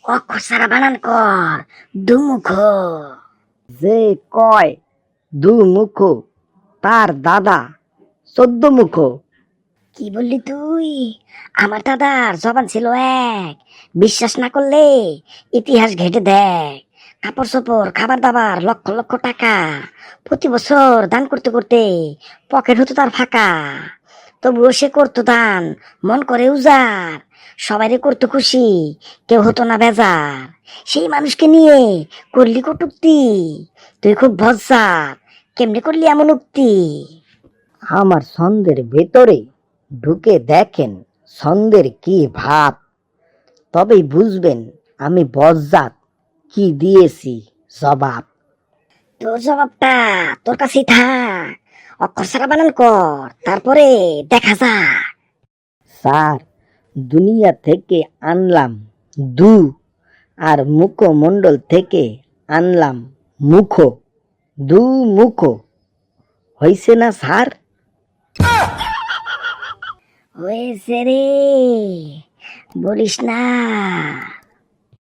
অক্ষর সারা বানান কর। দুমুখ। যে কয় দু মুখ তার দাদা 14 মুখ। কি বললি তুই? আমার দাদার জবান ছিল এক। বিশ্বাস না করলে ইতিহাস ঘেটে দেখ। কাপড় চোপড় খাবার দাবার লক্ষ লক্ষ টাকা প্রতি বছর দান করতে করতে পকেট হতো তার ফাঁকা। তবুও সে করতো দান মন করে উজাড়। সবাইরে করতো খুশি, কেউ হতো না বেজার। সেই মানুষকে নিয়ে করলি কটুক্তি। তুই খুব বজ্জাত, কেমনে করলি এমন উক্তি? আমার ছন্দের ভেতরে ঢুকে দেখেন ছন্দের কি ভাব, তবেই বুঝবেন আমি বজ্জাত কি দিয়েছি জবাব। তোর জবাবটা তোর কাছেই থাক। অক্ষর ছাড়া বানান কর, তারপরে দেখা যাক। স্যার, দুনিয়া থেকে আনলাম দু, আর মুখমণ্ডল থেকে আনলাম মুখ। দু মুখ হইছে না স্যার? হয়েছে রে, বলিস না।